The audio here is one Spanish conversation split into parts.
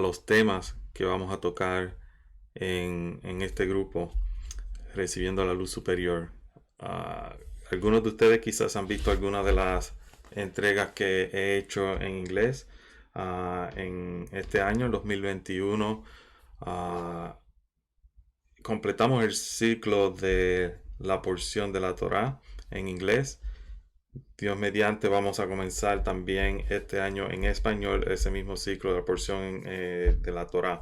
los temas que vamos a tocar en este grupo, Recibiendo la Luz Superior. Uh, Algunos de ustedes quizás han visto algunas de las entregas que he hecho en inglés en este año, en 2021. Completamos el ciclo de la porción de la Torá en inglés. Dios mediante vamos a comenzar también este año en español ese mismo ciclo de la porción de la Torá.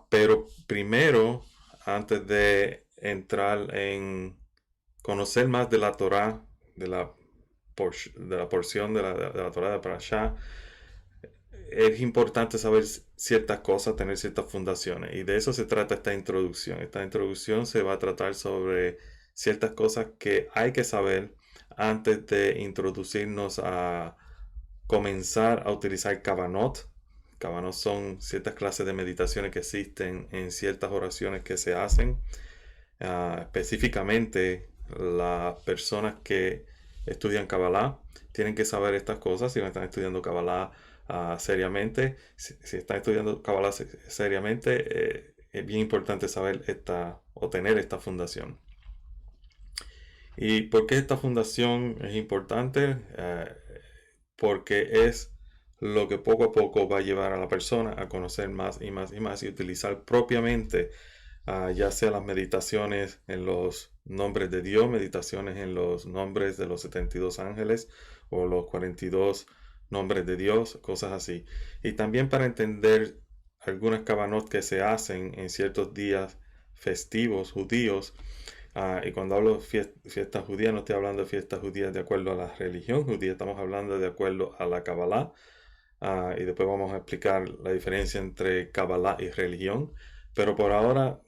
Pero primero, antes de entrar en conocer más de la Torá, de la porción de la Torá de Parashá, es importante saber ciertas cosas, tener ciertas fundaciones. Y de eso se trata esta introducción. Esta introducción se va a tratar sobre ciertas cosas que hay que saber antes de introducirnos a comenzar a utilizar Kavanot. Kavanot son ciertas clases de meditaciones que existen en ciertas oraciones que se hacen. Específicamente, las personas que estudian Kabbalah tienen que saber estas cosas si están estudiando Kabbalah seriamente. Si están estudiando Kabbalah seriamente, es bien importante saber o tener esta fundación. ¿Y por qué esta fundación es importante? Porque es lo que poco a poco va a llevar a la persona a conocer más y más y más y utilizar propiamente ya sea las meditaciones en los nombres de Dios, meditaciones en los nombres de los 72 ángeles o los 42 nombres de Dios, cosas así. Y también para entender algunas kavanot que se hacen en ciertos días festivos judíos. Y cuando hablo de fiestas judías, no estoy hablando de fiestas judías de acuerdo a la religión judía, estamos hablando de acuerdo a la Kabbalah. Y después vamos a explicar la diferencia entre Kabbalah y religión. Pero por ahora,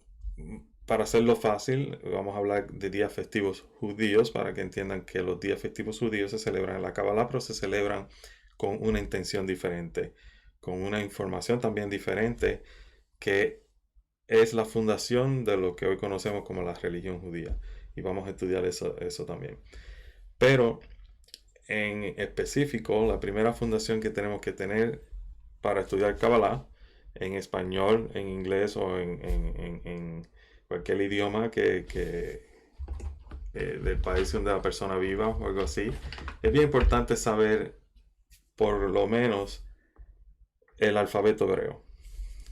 para hacerlo fácil, vamos a hablar de días festivos judíos para que entiendan que los días festivos judíos se celebran en la Kabbalah, pero se celebran con una intención diferente, con una información también diferente, que es la fundación de lo que hoy conocemos como la religión judía. Y vamos a estudiar eso también. Pero en específico, la primera fundación que tenemos que tener para estudiar Kabbalah, en español, en inglés o en cualquier idioma del país donde la persona viva o algo así, es bien importante saber por lo menos el alfabeto hebreo.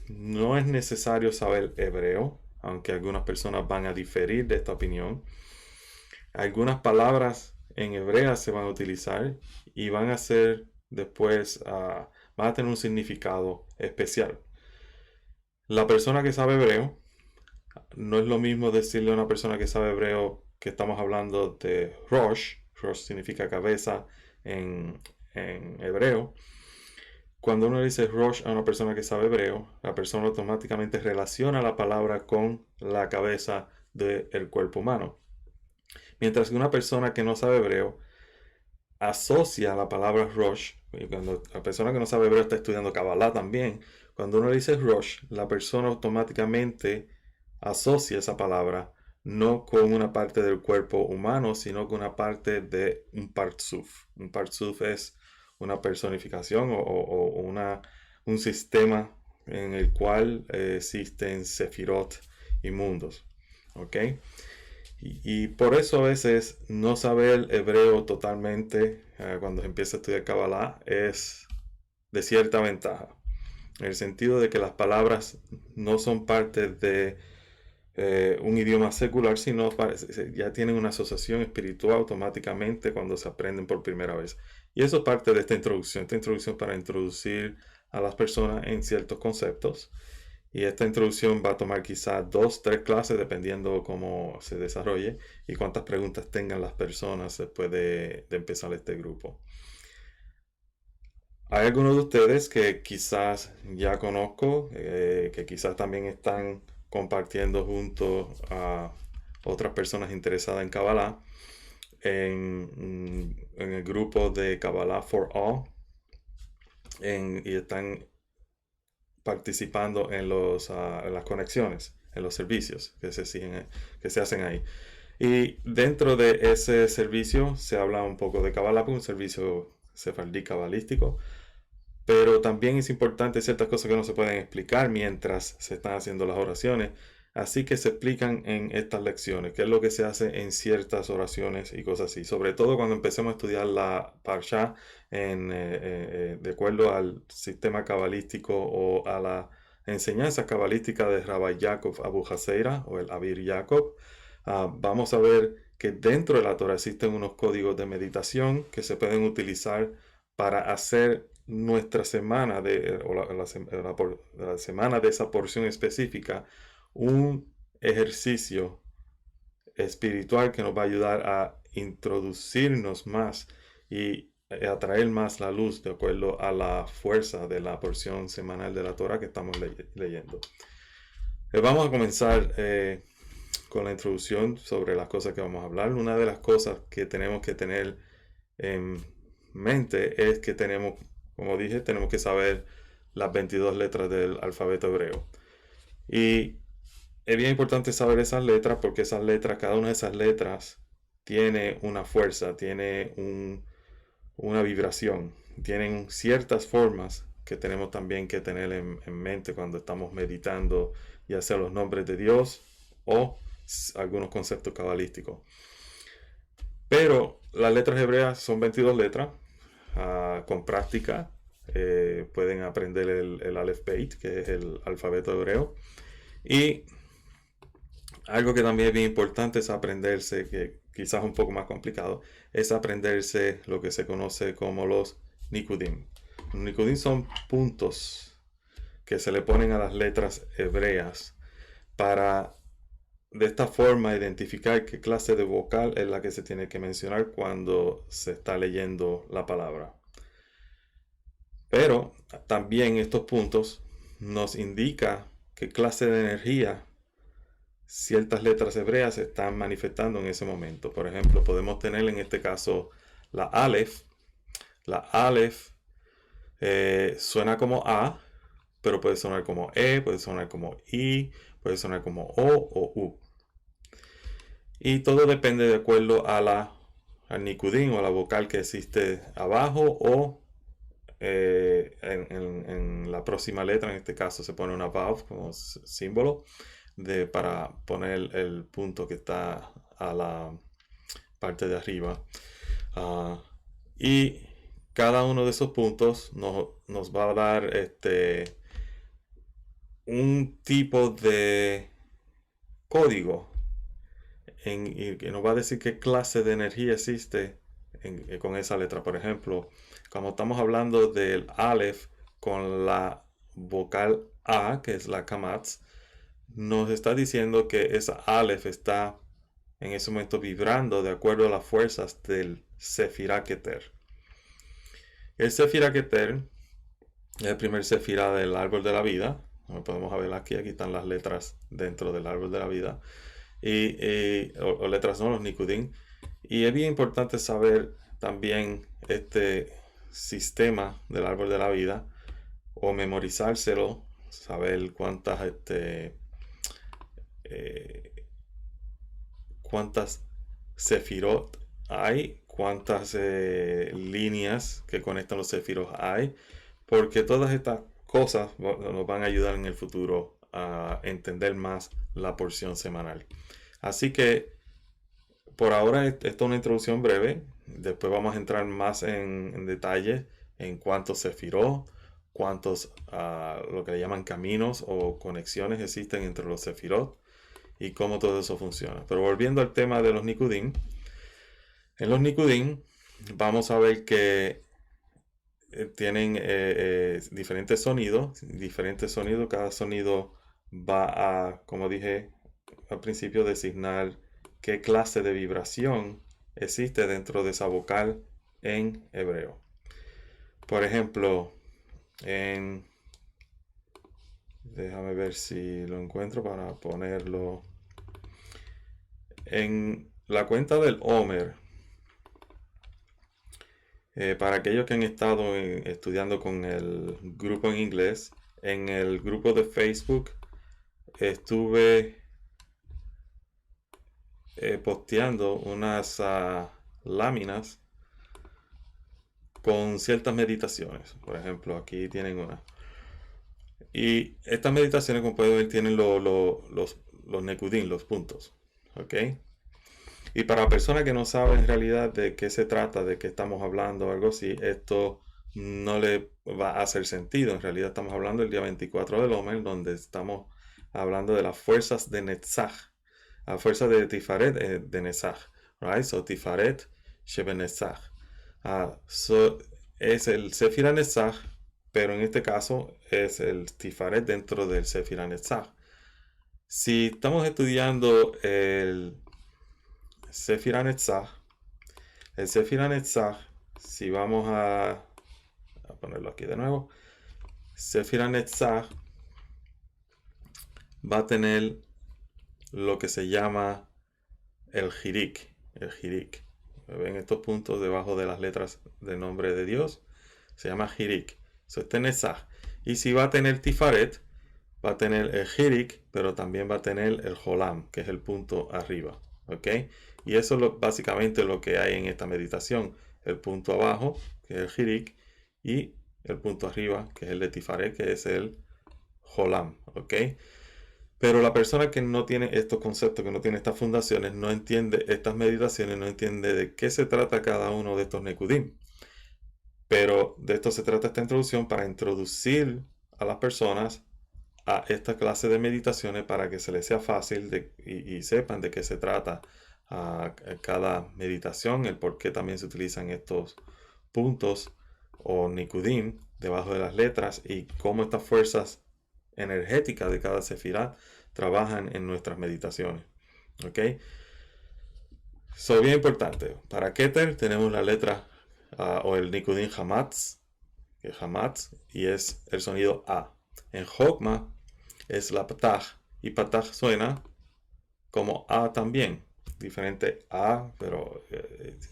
No es necesario saber hebreo, aunque algunas personas van a diferir de esta opinión. Algunas palabras en hebrea se van a utilizar y van a ser después, van a tener un significado especial. La persona que sabe hebreo, no es lo mismo decirle a una persona que sabe hebreo que estamos hablando de Rosh. Rosh significa cabeza en hebreo. Cuando uno dice Rosh a una persona que sabe hebreo, la persona automáticamente relaciona la palabra con la cabeza del cuerpo humano. Mientras que una persona que no sabe hebreo asocia la palabra Rosh, y cuando la persona que no sabe hebreo está estudiando Kabbalah también, cuando uno dice Rosh, la persona automáticamente asocia esa palabra no con una parte del cuerpo humano, sino con una parte de un Partsuf. Un Partsuf es una personificación o un sistema en el cual existen sefirot y mundos. ¿Ok? Y por eso a veces no saber hebreo totalmente cuando se empieza a estudiar Kabbalah es de cierta ventaja. En el sentido de que las palabras no son parte de un idioma secular, sino ya tienen una asociación espiritual automáticamente cuando se aprenden por primera vez. Y eso es parte de esta introducción para introducir a las personas en ciertos conceptos. Y esta introducción va a tomar quizás 2, 3 clases dependiendo cómo se desarrolle y cuántas preguntas tengan las personas después de empezar este grupo. Hay algunos de ustedes que quizás ya conozco, que quizás también están compartiendo junto a otras personas interesadas en Kabbalah en el grupo de Kabbalah for All y están participando en las conexiones, en los servicios que se hacen ahí. Y dentro de ese servicio se habla un poco de Kabbalah, un servicio sefardí cabalístico, Pero también es importante ciertas cosas que no se pueden explicar mientras se están haciendo las oraciones. Así que se explican en estas lecciones, qué es lo que se hace en ciertas oraciones y cosas así. Sobre todo cuando empecemos a estudiar la Parsha de acuerdo al sistema cabalístico o a la enseñanza cabalística de Rabbi Yaakov Abu Haseira o el Abir Yaakov. Vamos a ver que dentro de la Torah existen unos códigos de meditación que se pueden utilizar para hacer nuestra semana o la semana de esa porción específica un ejercicio espiritual que nos va a ayudar a introducirnos más y atraer más la luz de acuerdo a la fuerza de la porción semanal de la Torah que estamos leyendo. Vamos a comenzar con la introducción sobre las cosas que vamos a hablar. Una de las cosas que tenemos que tener en mente es que tenemos, como dije, tenemos que saber las 22 letras del alfabeto hebreo. Y es bien importante saber esas letras porque esas letras, cada una de esas letras tiene una fuerza, tiene una vibración, tienen ciertas formas que tenemos también que tener en mente cuando estamos meditando, ya sea los nombres de Dios o algunos conceptos cabalísticos. Pero las letras hebreas son 22 letras. Con práctica pueden aprender el Aleph Beit, que es el alfabeto hebreo. Y algo que también es bien importante es aprenderse, que quizás un poco más complicado, es aprenderse lo que se conoce como los Nikudim. Los Nikudim son puntos que se le ponen a las letras hebreas para de esta forma identificar qué clase de vocal es la que se tiene que mencionar cuando se está leyendo la palabra. Pero también estos puntos nos indica qué clase de energía ciertas letras hebreas están manifestando en ese momento. Por ejemplo, podemos tener en este caso la Aleph. La Aleph suena como A, pero puede sonar como E, puede sonar como I, puede sonar como O U. Y todo depende de acuerdo a al Nikudim o a la vocal que existe abajo o en la próxima letra. En este caso se pone una Vav como símbolo para poner el punto que está a la parte de arriba. Y cada uno de esos puntos nos va a dar un tipo de código y que nos va a decir qué clase de energía existe con esa letra. Por ejemplo, como estamos hablando del Aleph con la vocal A, que es la Kamatz, nos está diciendo que esa Aleph está en ese momento vibrando de acuerdo a las fuerzas del Sefirah Keter. El Sefirah Keter es el primer Sefirah del árbol de la vida. Como podemos ver aquí están las letras dentro del árbol de la vida. O letras no, los Nikudim. Y es bien importante saber también este sistema del árbol de la vida o memorizárselo, saber cuántas sefirot hay, cuántas líneas que conectan los sefirot hay, porque todas estas cosas nos van a ayudar en el futuro a entender más la porción semanal. Así que por ahora esta es una introducción breve. Después vamos a entrar más en detalle en cuántos sefirot, cuántos lo que le llaman caminos o conexiones existen entre los sefirot y cómo todo eso funciona. Pero volviendo al tema de los Nikudim, en los Nikudim vamos a ver que tienen diferentes sonidos. Cada sonido va a, como dije al principio, designar qué clase de vibración existe dentro de esa vocal en hebreo. Por ejemplo, déjame ver si lo encuentro para ponerlo en la cuenta del Omer. Para aquellos que han estado estudiando con el grupo en inglés, en el grupo de Facebook estuve posteando unas láminas con ciertas meditaciones. Por ejemplo, aquí tienen una. Y estas meditaciones, como pueden ver, tienen los nekudim, los puntos. ¿Ok? Y para personas que no saben en realidad de qué se trata, de qué estamos hablando o algo así, esto no le va a hacer sentido. En realidad estamos hablando del día 24 del Omer, donde estamos hablando de las fuerzas de Netzach, la fuerza de Tifaret de Netzach. Right? So Tifaret Shebe Netzach. So, es el Sefira Netzach, pero en este caso es el Tifaret dentro del Sefira Netzach. Si estamos estudiando el Sefira Netzach, el Sefira Netzach, si vamos a ponerlo aquí de nuevo, Sefira Netzach va a tener lo que se llama el Hirik. El Hirik. ¿Ven estos puntos debajo de las letras del nombre de Dios? Se llama Hirik. Eso es Netzach. Y si va a tener Tifaret, va a tener el Hirik, pero también va a tener el Jolam, que es el punto arriba. ¿Ok? Y eso es básicamente lo que hay en esta meditación. El punto abajo, que es el Hirik, y el punto arriba, que es el de Tifaret, que es el Jolam. ¿Ok? Pero la persona que no tiene estos conceptos, que no tiene estas fundaciones, no entiende estas meditaciones, no entiende de qué se trata cada uno de estos nekudim. Pero de esto se trata esta introducción, para introducir a las personas a esta clase de meditaciones para que se les sea fácil y sepan de qué se trata a cada meditación, el por qué también se utilizan estos puntos o nikudim debajo de las letras y cómo estas fuerzas energéticas de cada sefirá trabajan en nuestras meditaciones. ¿Ok? So, bien importante. Para Keter tenemos la letra o el nikudim Hamatz, que es Hamatz, y es el sonido A. En Jokma es la Pataj, y Pataj suena como A también, diferente A, pero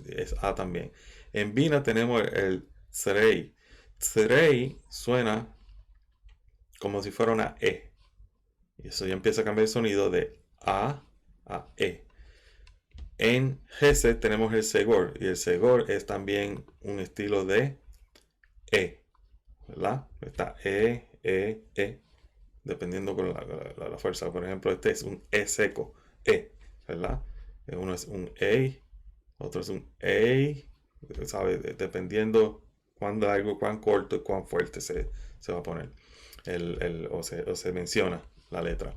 es A también. En Bina tenemos el Tzrei. Tzrei suena como si fuera una E, y eso ya empieza a cambiar el sonido de A a E. En Gesed tenemos el Segor, y el Segor es también un estilo de E, ¿verdad? Está E, dependiendo con la fuerza. Por ejemplo, este es un E seco, E, ¿verdad? Uno es un E, otro es un E, ¿sabe? Dependiendo cuán corto y cuán fuerte se va a poner, o se menciona la letra.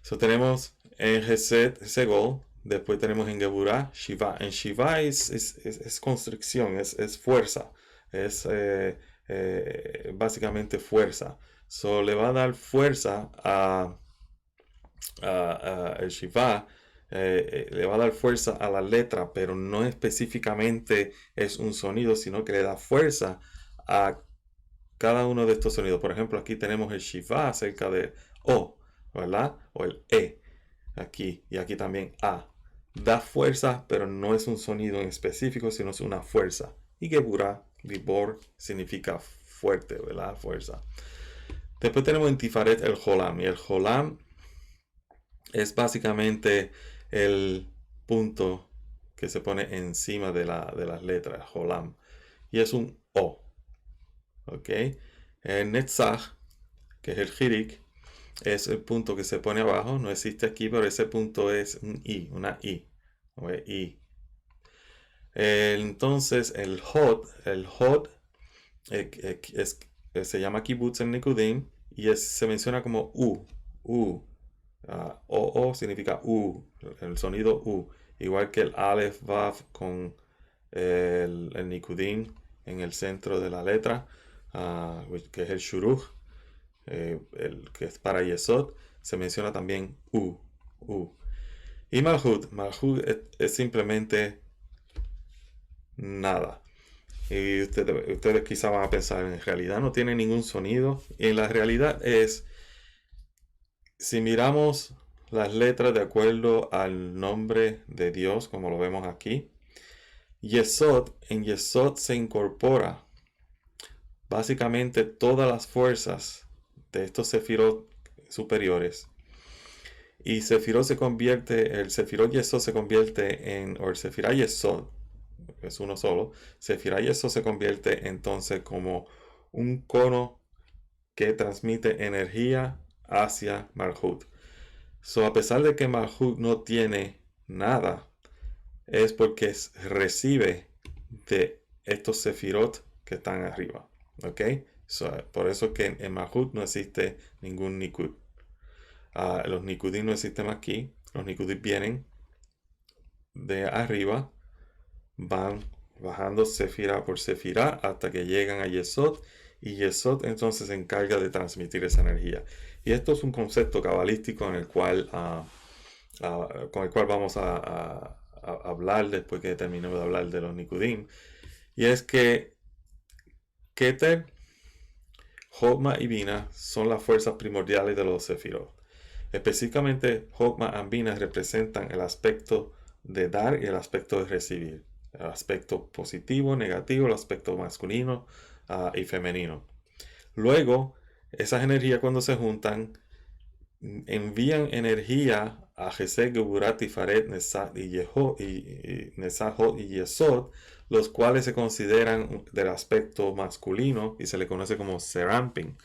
So, tenemos en Gesed, Segol. Después tenemos en Geburah, Shiva. En Shiva es constricción, es fuerza, es básicamente fuerza. So, le va a dar fuerza a el Shiva, le va a dar fuerza a la letra, pero no específicamente es un sonido, sino que le da fuerza a cada uno de estos sonidos. Por ejemplo, aquí tenemos el Shiva acerca de O, ¿verdad? O el E, aquí, y aquí también A. Da fuerza, pero no es un sonido en específico, sino es una fuerza. Y Geburah, Gibor, significa fuerte, ¿verdad? Fuerza. Después tenemos en Tifaret el Jolam. Y el Jolam es básicamente el punto que se pone encima de las letras, Jolam. Y es un O. ¿Ok? El Netzach, que es el Hirik, es el punto que se pone abajo. No existe aquí, pero ese punto es un I, una I. I. Entonces el Hod se llama Kibbutz en Nikudim y se menciona como U. O significa U, el sonido U. Igual que el Aleph Vav con el Nikudim en el centro de la letra, que es el Shuruch, el que es para Yesod, se menciona también U. Y Malhut es simplemente nada. Y ustedes quizá van a pensar, en realidad no tiene ningún sonido. Y en la realidad es, si miramos las letras de acuerdo al nombre de Dios, como lo vemos aquí, en Yesod se incorpora básicamente todas las fuerzas de estos sefirot superiores. Y el sefirot Yesod se convierte o el sefirá Yesod, es uno solo, Sefirah Yesod se convierte entonces como un cono que transmite energía hacia Malhut. So, a pesar de que Malhut no tiene nada, es porque recibe de estos Sefirot que están arriba. ¿Ok? So, por eso que en Malhut no existe ningún Nikud. Los Nikudim no existen aquí. Los Nikudim vienen de arriba, van bajando Sefirah por Sefirah hasta que llegan a Yesod, y Yesod entonces se encarga de transmitir esa energía. Y esto es un concepto cabalístico con el cual vamos a hablar después que terminemos de hablar de los Nikudim. Y es que Keter, Jokma y Bina son las fuerzas primordiales de los Sefirot. Específicamente, Jokma y Bina representan el aspecto de dar y el aspecto de recibir. El aspecto positivo, negativo, el aspecto masculino y femenino. Luego, esas energías cuando se juntan, envían energía a Jesed, Geburat, Tifaret, Nesat y Yesod, los cuales se consideran del aspecto masculino y se le conoce como Serampin.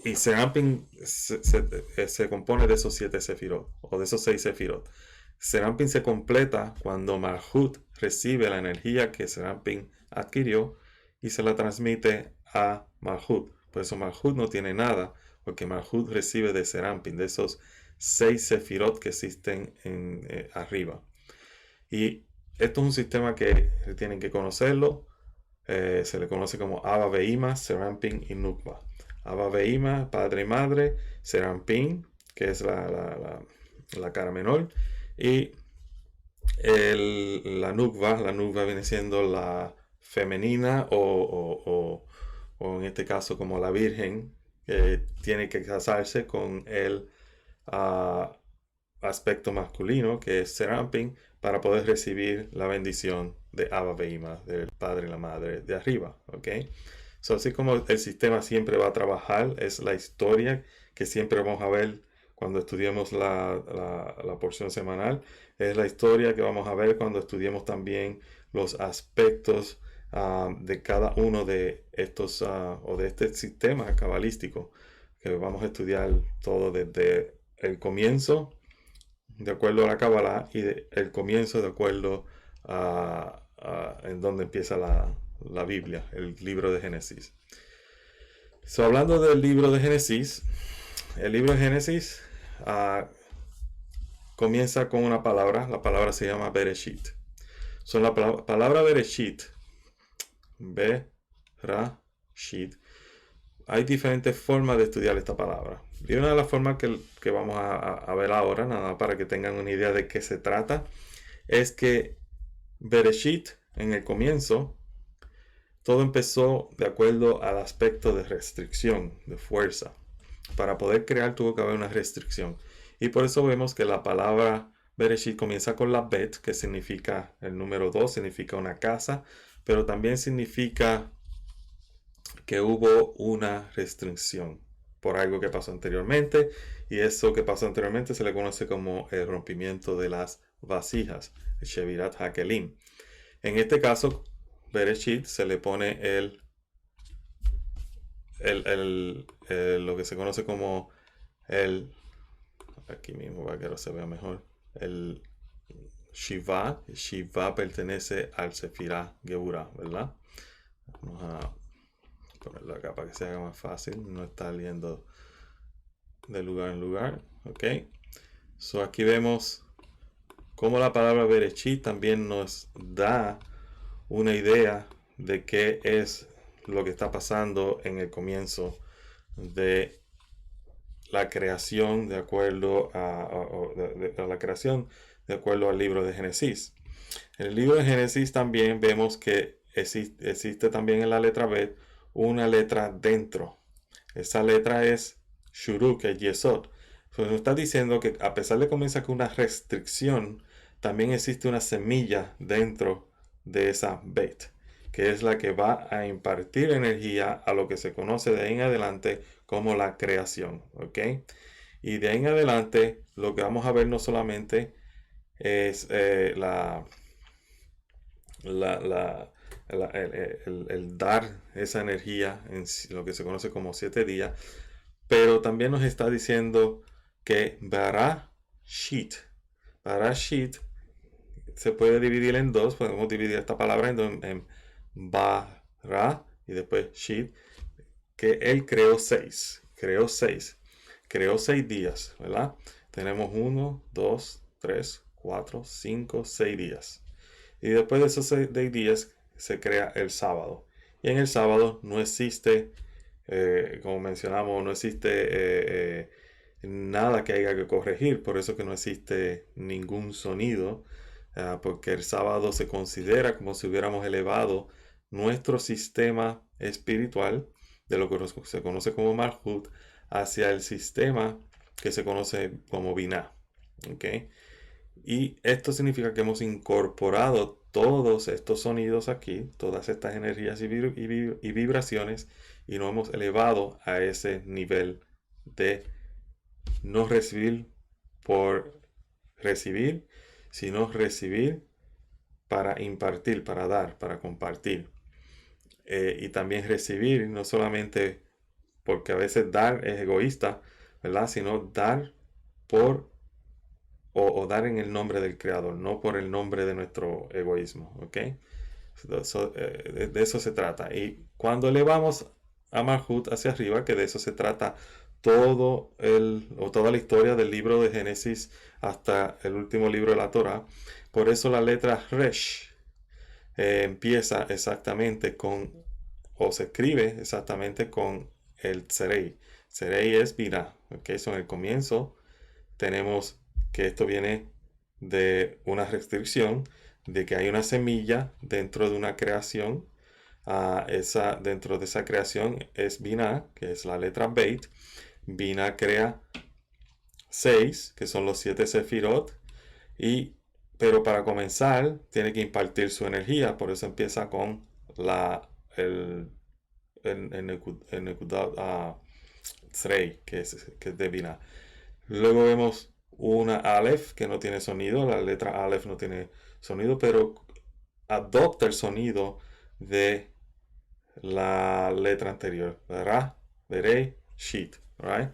Y Serampin se compone de esos 7 Sefirot, o de esos 6 Sefirot. Serampin se completa cuando Malhut recibe la energía que Serampin adquirió y se la transmite a Malhut. Por eso Malhut no tiene nada, porque Malhut recibe de Serampin, de esos 6 Sefirot que existen arriba. Y esto es un sistema que tienen que conocerlo. Se le conoce como Abba Ve'ima, Serampin y Nukva. Abba Ve'ima, padre y madre, Serampin, que es la cara menor, y la Nukva viene siendo la femenina o en este caso como la virgen, que tiene que casarse con el aspecto masculino, que es Serampin, para poder recibir la bendición de Abba Ve'ima, del padre y la madre de arriba. ¿Ok? So, así como el sistema siempre va a trabajar, es la historia que siempre vamos a ver cuando estudiemos la porción semanal, es la historia que vamos a ver cuando estudiemos también los aspectos de cada uno de estos o de este sistema cabalístico, que vamos a estudiar todo desde el comienzo de acuerdo a la Kabbalah y el comienzo de acuerdo en donde empieza la Biblia, el libro de Génesis. So, hablando del libro de Génesis, el libro de Génesis comienza con una palabra. La palabra se llama Bereshit. So, la palabra Bereshit, Bereshit, hay diferentes formas de estudiar esta palabra. Y una de las formas que vamos a ver ahora, nada para que tengan una idea de qué se trata, es que Bereshit, en el comienzo, todo empezó de acuerdo al aspecto de restricción, de fuerza. Para poder crear tuvo que haber una restricción. Y por eso vemos que la palabra Bereshit comienza con la Bet, que significa el número 2, significa una casa, pero también significa que hubo una restricción por algo que pasó anteriormente, y eso que pasó anteriormente se le conoce como el rompimiento de las vasijas, el Shevirat HaKelim. En este caso, Bereshit se le pone lo que se conoce como aquí mismo para que lo se vea mejor, el Shiva. Shiva pertenece al Sefirah Geburah, ¿verdad? Vamos a ponerlo acá para que se haga más fácil, no está yendo de lugar en lugar. Ok, so aquí vemos cómo la palabra Bereshit también nos da una idea de qué es lo que está pasando en el comienzo de la creación de acuerdo a la creación de acuerdo al libro de Génesis. En el libro de Génesis también vemos que existe también en la letra Bet una letra dentro. Esa letra es Shuru, que es Yesod. Nos está diciendo que a pesar de que comienza con una restricción, también existe una semilla dentro de esa Bet, que es la que va a impartir energía a lo que se conoce de ahí en adelante como la creación. ¿Ok? Y de ahí en adelante lo que vamos a ver no solamente es la- la- el dar esa energía en lo que se conoce como 7 días, pero también nos está diciendo que Barashit, Barashit se puede dividir en dos, podemos dividir esta palabra en Bara y después Shit, que él creó seis días, ¿verdad? Tenemos 1, 2, 3, 4, 5, 6 días. Y después de esos 6 días se crea el sábado. Y en el sábado no existe, como mencionamos, no existe nada que haya que corregir. Por eso que no existe ningún sonido, porque el sábado se considera como si hubiéramos elevado nuestro sistema espiritual de lo que se conoce como Malhut hacia el sistema que se conoce como Binah. ¿Okay? Y esto significa que hemos incorporado todos estos sonidos aquí, todas estas energías y vibraciones, y nos hemos elevado a ese nivel de no recibir por recibir, sino recibir para impartir, para dar, para compartir. Y también recibir, no solamente porque a veces dar es egoísta, ¿verdad? Sino dar por o dar en el nombre del Creador, no por el nombre de nuestro egoísmo, ¿ok? De eso se trata. Y cuando elevamos a Malhut hacia arriba, que de eso se trata toda la historia del libro de Génesis hasta el último libro de la Torah, por eso la letra Resh empieza exactamente con, o se escribe exactamente con el Tzerei. Tzerei es Birah, ¿ok? En el comienzo tenemos que esto viene de una restricción, de que hay una semilla dentro de una creación. Dentro de esa creación es Binah, que es la letra Beit. Binah crea 6, que son los 7 Sefirot. Pero para comenzar, tiene que impartir su energía. Por eso empieza con el Nekudat Tzrei, que es de Binah. Luego vemos una Aleph que no tiene sonido. La letra Aleph no tiene sonido, pero adopta el sonido de la letra anterior. Ra, Berei, Shit. Right?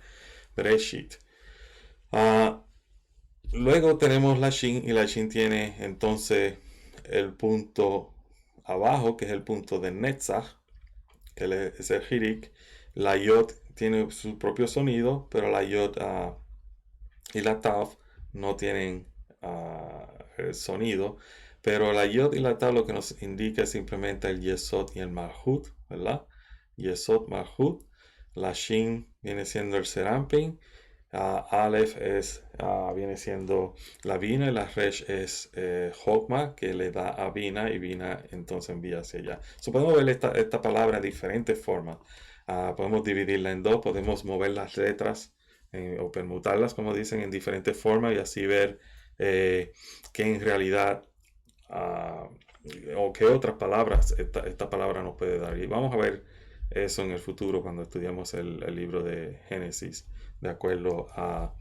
Berei, Shit. Luego tenemos la Shin y la Shin tiene entonces el punto abajo, que es el punto de Netzach, que es el Hirik. La Yod tiene su propio sonido, pero la Yod y la Tav no tienen el sonido, pero la Yod y la Tav lo que nos indica es simplemente el Yesod y el Malhut, ¿verdad? Yesod, Malhut. La Shin viene siendo el Serampin. Aleph viene siendo la Bina y la Resh es Hokma, que le da a Bina y Bina entonces envía hacia allá. Podemos ver esta palabra de diferentes formas. Podemos dividirla en dos, podemos mover las letras o permutarlas, como dicen, en diferentes formas y así ver qué en realidad o qué otras palabras esta palabra nos puede dar. Y vamos a ver eso en el futuro cuando estudiamos el libro de Génesis, de acuerdo a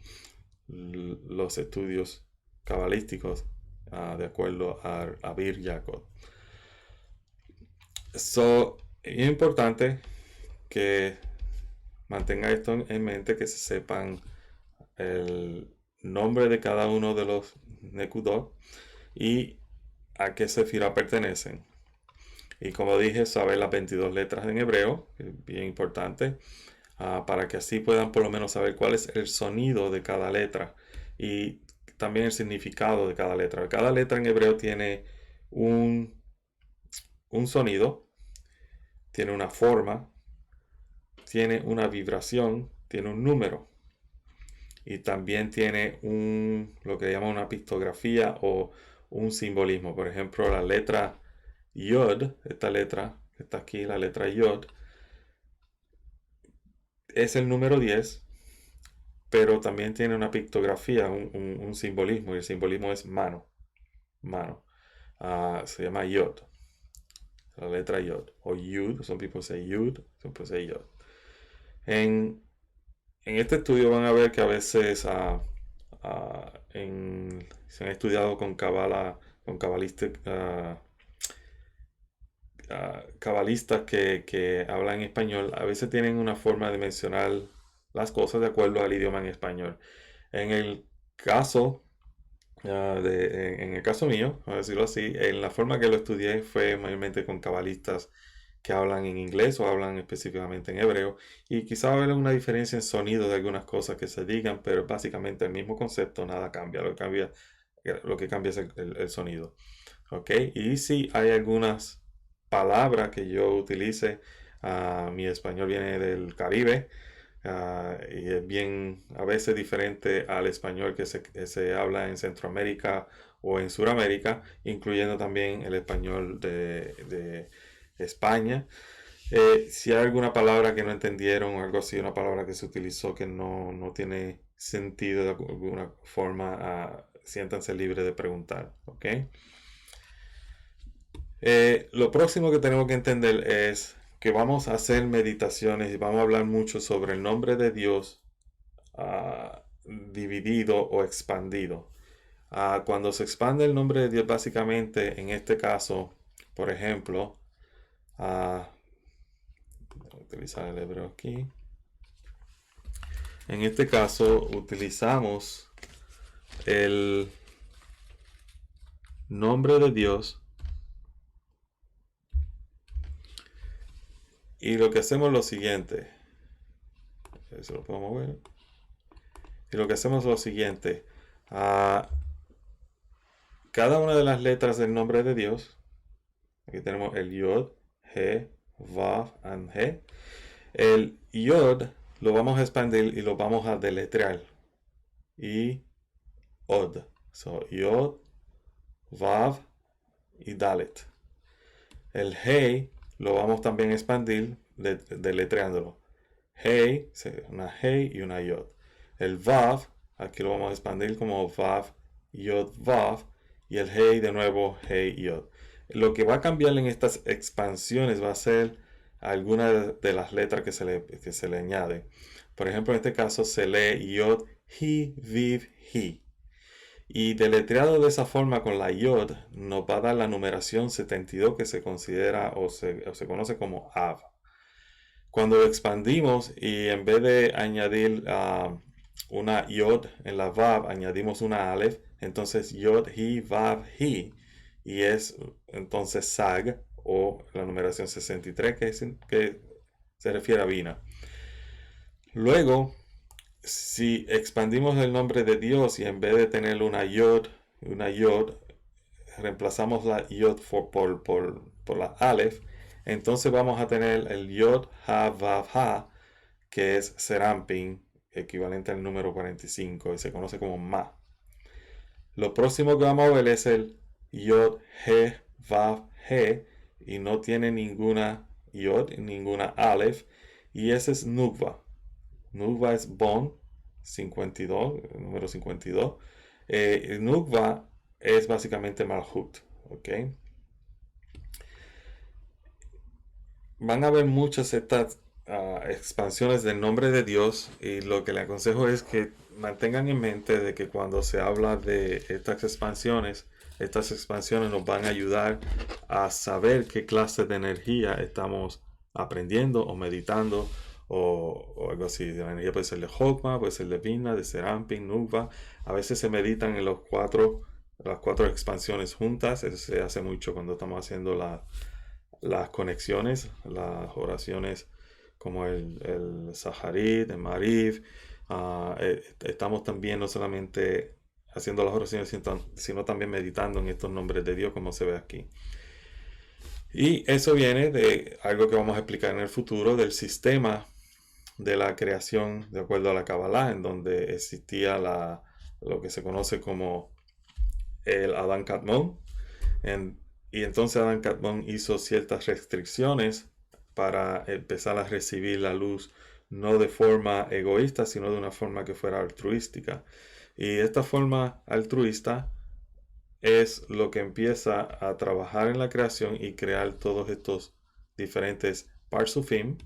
los estudios cabalísticos, de acuerdo a Bir Jacob. Es importante que mantenga esto en mente, que se sepan el nombre de cada uno de los Nekudot y a qué sefira pertenecen. Y como dije, saber las 22 letras en hebreo, que es bien importante, para que así puedan por lo menos saber cuál es el sonido de cada letra y también el significado de cada letra. Cada letra en hebreo tiene un sonido, tiene una forma, tiene una vibración, tiene un número. Y también tiene lo que llama una pictografía o un simbolismo. Por ejemplo, la letra Yod, esta letra que está aquí, la letra Yod, es el número 10, pero también tiene una pictografía, un simbolismo, y el simbolismo es mano. Mano. Se llama Yod. La letra Yod. O Yud. Some people say Yud. Some people say Yod. En este estudio van a ver que a veces se han estudiado con Kabbalah, con Kabbalistic cabalistas que hablan español a veces tienen una forma de mencionar las cosas de acuerdo al idioma en español. En el caso en el caso mío, vamos a decirlo así, en la forma que lo estudié fue mayormente con cabalistas que hablan en inglés o hablan específicamente en hebreo, y quizá va a haber una diferencia en sonido de algunas cosas que se digan, pero básicamente el mismo concepto, nada cambia, lo que cambia es el sonido. ¿Ok? Y si hay algunas palabras que yo utilice, mi español viene del Caribe, y es bien a veces diferente al español que se habla en Centroamérica o en Sudamérica, incluyendo también el español de España. Si hay alguna palabra que no entendieron o algo así, una palabra que se utilizó que no tiene sentido de alguna forma, siéntanse libres de preguntar. ¿Ok? Lo próximo que tenemos que entender es que vamos a hacer meditaciones y vamos a hablar mucho sobre el nombre de Dios dividido o expandido. Cuando se expande el nombre de Dios, básicamente, en este caso, por ejemplo, voy a utilizar el hebreo aquí. En este caso, utilizamos el nombre de Dios y lo que hacemos es lo siguiente. Eso lo podemos ver. Y lo que hacemos es lo siguiente. Cada una de las letras del nombre de Dios, aquí tenemos el Yod, He, Vav, and He. El Yod lo vamos a expandir y lo vamos a deletrear. Y Od. So, Yod, Vav y Dalet. El He lo vamos también a expandir deletreándolo. He, una He y una Yod. El Vav, aquí lo vamos a expandir como Vav, Yod, Vav. Y el He de nuevo, He, Yod. Lo que va a cambiar en estas expansiones va a ser alguna de las letras que se le añade. Por ejemplo, en este caso se lee Yod, He, Viv, He. Y deletreado de esa forma con la Yod nos va a dar la numeración 72 que se considera o se conoce como Av. Cuando expandimos y en vez de añadir una Yod en la Vav, añadimos una Aleph, entonces Yod, He, Vav, He. Y es entonces Sag o la numeración 63 que se refiere a Bina. Luego, si expandimos el nombre de Dios y en vez de tener una Yod, reemplazamos la Yod por la Aleph, entonces vamos a tener el Yod, Ha, Vav, Ha, que es Serampin, equivalente al número 45, y se conoce como Ma. Lo próximo que vamos a ver es el Yod, He, Vav, He, y no tiene ninguna Yod, ninguna Aleph, y ese es Nukva. Nukva es Bon, 52, número 52. Nukva es básicamente Malhut, ¿ok? Van a haber muchas estas expansiones del nombre de Dios, y lo que le aconsejo es que mantengan en mente de que cuando se habla de estas expansiones nos van a ayudar a saber qué clase de energía estamos aprendiendo o meditando o algo así. La energía puede ser de Chokmah, puede ser de Bina, de Serampin, Nukva. A veces se meditan en las cuatro expansiones juntas. Eso se hace mucho cuando estamos haciendo las conexiones, las oraciones como el Saharit, el Mariv. Estamos también no solamente haciendo las oraciones, sino también meditando en estos nombres de Dios, como se ve aquí. Y eso viene de algo que vamos a explicar en el futuro, del sistema de la creación de acuerdo a la Kabbalah, en donde existía lo que se conoce como el Adán Kadmon. Y entonces Adán Kadmon hizo ciertas restricciones para empezar a recibir la luz, no de forma egoísta, sino de una forma que fuera altruística. Y esta forma altruista es lo que empieza a trabajar en la creación y crear todos estos diferentes parsufim.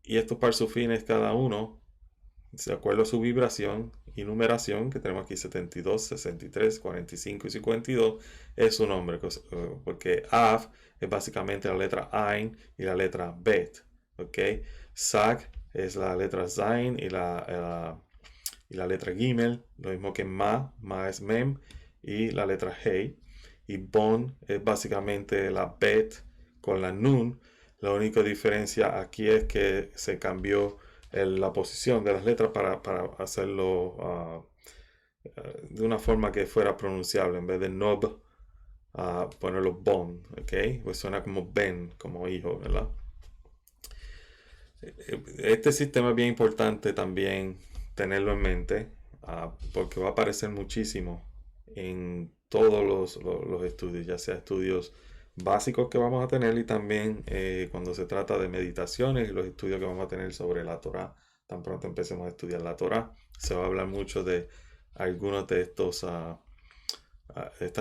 Y estos parsufines, cada uno de acuerdo a su vibración y numeración, que tenemos aquí 72, 63, 45 y 52, es su nombre, porque Av es básicamente la letra Ain y la letra Bet, ¿ok? Sag es la letra Zain y la letra Gimel, lo mismo que Ma es Mem y la letra Hey, y Bon es básicamente la Bet con la Nun. La única diferencia aquí es que se cambió la posición de las letras para hacerlo de una forma que fuera pronunciable. En vez de Nob, ponerlo Bon, ¿ok? Pues suena como Ben, como hijo, ¿verdad? Este sistema es bien importante también tenerlo en mente, porque va a aparecer muchísimo en todos los estudios, ya sea estudios básicos que vamos a tener y también cuando se trata de meditaciones y los estudios que vamos a tener sobre la Torá. Tan pronto empecemos a estudiar la Torá, se va a hablar mucho de algunos de estas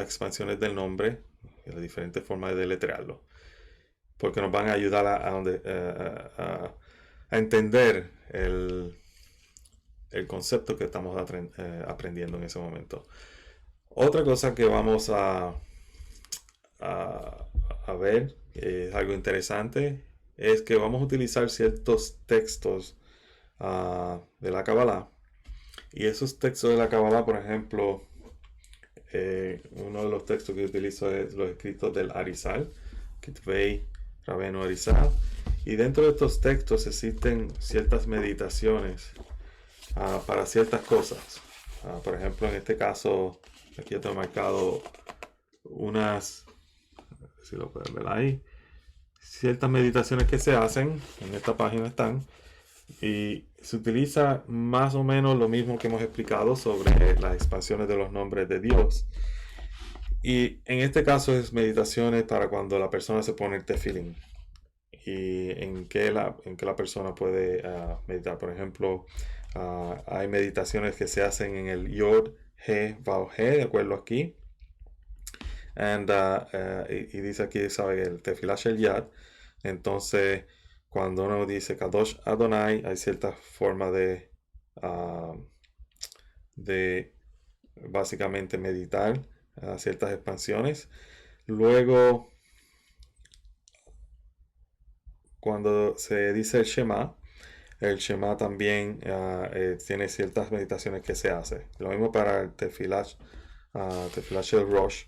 expansiones del nombre y las diferentes formas de deletrearlo, porque nos van a ayudar a entender el concepto que estamos aprendiendo en ese momento. Otra cosa que vamos a ver, es algo interesante, es que vamos a utilizar ciertos textos de la Kabbalah. Y esos textos de la Kabbalah, por ejemplo, uno de los textos que utilizo es los escritos del Arizal, Kitvei Rabbeinu Arizal. Y dentro de estos textos existen ciertas meditaciones para ciertas cosas. Por ejemplo, en este caso, aquí yo tengo marcado unas, si lo pueden ver ahí, ciertas meditaciones que se hacen, en esta página están, y se utiliza más o menos lo mismo que hemos explicado sobre las expansiones de los nombres de Dios. Y en este caso es meditaciones para cuando la persona se pone el tefilín y en que la persona puede meditar. Por ejemplo, hay meditaciones que se hacen en el Yod, He, Vav, He, de acuerdo aquí. Y dice aquí, ¿sabe? El Tefillah Shel Yad. Entonces, cuando uno dice Kadosh Adonai, hay cierta forma de básicamente meditar ciertas expansiones. Luego, cuando se dice el Shema también tiene ciertas meditaciones que se hace. Lo mismo para el Tefillah Shel Rosh.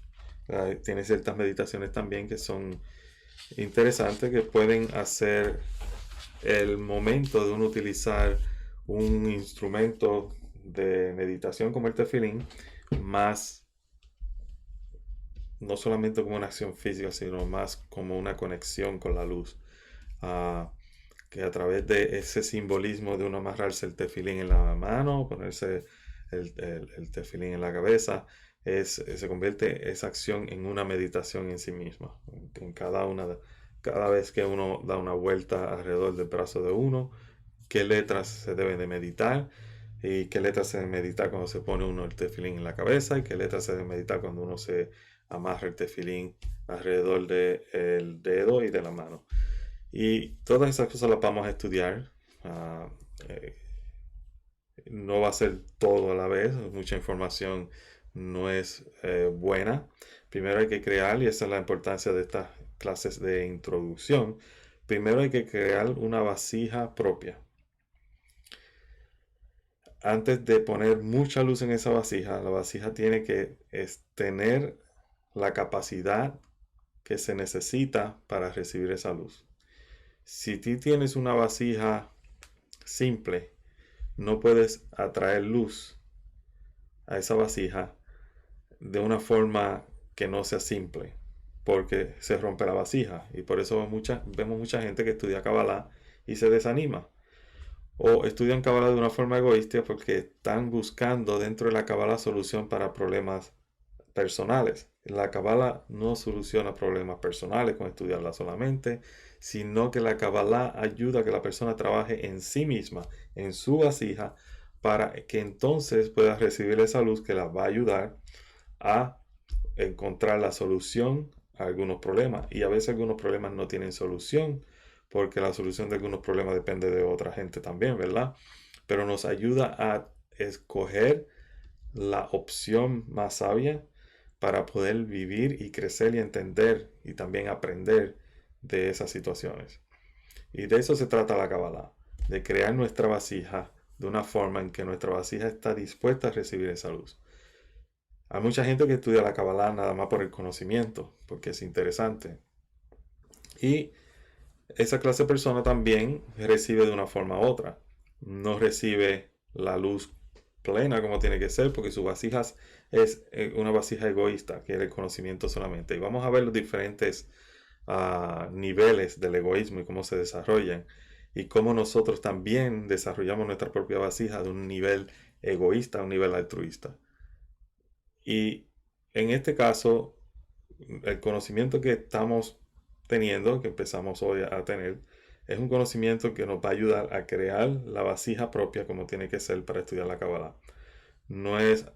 Tiene ciertas meditaciones también que son interesantes, que pueden hacer el momento de uno utilizar un instrumento de meditación como el tefilín más, no solamente como una acción física, sino más como una conexión con la luz, que a través de ese simbolismo de uno amarrarse el tefilín en la mano, ponerse el tefilín en la cabeza, se convierte esa acción en una meditación en sí misma. En cada vez que uno da una vuelta alrededor del brazo de uno, qué letras se deben de meditar y qué letras se deben meditar cuando se pone uno el tefilín en la cabeza y qué letras se deben meditar cuando uno se amarra el tefilín alrededor del dedo y de la mano. Y todas esas cosas las vamos a estudiar. No va a ser todo a la vez, mucha información no es buena. Primero hay que crear, y esa es la importancia de estas clases de introducción, primero hay que crear una vasija propia. Antes de poner mucha luz en esa vasija, la vasija tiene que tener la capacidad que se necesita para recibir esa luz. Si tú tienes una vasija simple, no puedes atraer luz a esa vasija de una forma que no sea simple, porque se rompe la vasija. Y por eso vemos mucha gente que estudia Kabbalah y se desanima. O estudian Kabbalah de una forma egoísta porque están buscando dentro de la Kabbalah solución para problemas personales. La Kabbalah no soluciona problemas personales con estudiarla solamente, sino que la Kabbalah ayuda a que la persona trabaje en sí misma, en su vasija, para que entonces pueda recibir esa luz que la va a ayudar a encontrar la solución a algunos problemas. Y a veces algunos problemas no tienen solución, porque la solución de algunos problemas depende de otra gente también, ¿verdad? pero nos ayuda a escoger la opción más sabia para poder vivir y crecer y entender y también aprender de esas situaciones. Y de eso se trata la Kabbalah, de crear nuestra vasija de una forma en que nuestra vasija está dispuesta a recibir esa luz. Hay mucha gente que estudia la Kabbalah nada más por el conocimiento, porque es interesante. Y esa clase de persona también recibe de una forma u otra. No recibe la luz plena como tiene que ser, porque su vasija es una vasija egoísta, que es el conocimiento solamente. Y vamos a ver los diferentes niveles del egoísmo y cómo se desarrollan, y cómo nosotros también desarrollamos nuestra propia vasija de un nivel egoísta a un nivel altruista. Y en este caso, el conocimiento que estamos teniendo, que empezamos hoy a tener, es un conocimiento que nos va a ayudar a crear la vasija propia como tiene que ser para estudiar la Kabbalah. No es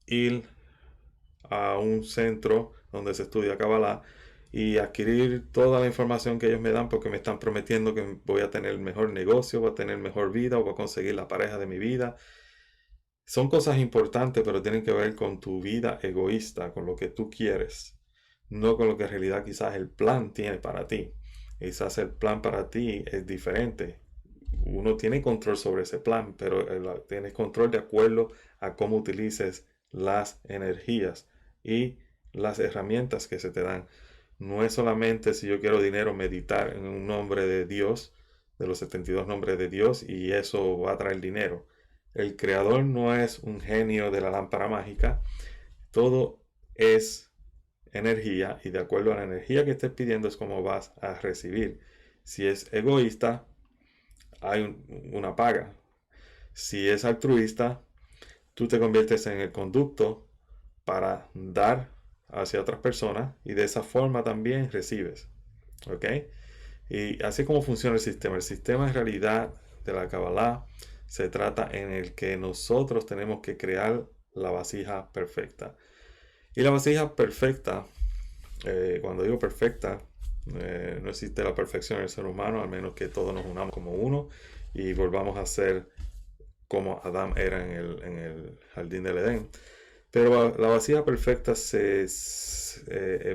ir a un centro donde se estudia Kabbalah y adquirir toda la información que ellos me dan porque me están prometiendo que voy a tener el mejor negocio, voy a tener mejor vida o voy a conseguir la pareja de mi vida. Son cosas importantes, pero tienen que ver con tu vida egoísta, con lo que tú quieres, no con lo que en realidad quizás el plan tiene para ti. Quizás el plan para ti es diferente. Uno tiene control sobre ese plan, pero tienes control de acuerdo a cómo utilices las energías y las herramientas que se te dan. No es solamente si yo quiero dinero meditar en un nombre de Dios, de los 72 nombres de Dios, y eso va a traer dinero. El creador no es un genio de la lámpara mágica. Todo es energía, y de acuerdo a la energía que estés pidiendo es como vas a recibir. Si es egoísta, hay una paga. Si es altruista, tú te conviertes en el conducto para dar hacia otras personas, y de esa forma también recibes. ¿Ok? Y así como funciona el sistema. El sistema en realidad de la Kabbalah se trata en el que nosotros tenemos que crear la vasija perfecta. Y la vasija perfecta, cuando digo perfecta, no existe la perfección en el ser humano, al menos que todos nos unamos como uno y volvamos a ser como Adán era en el jardín del Edén. Pero la vasija perfecta es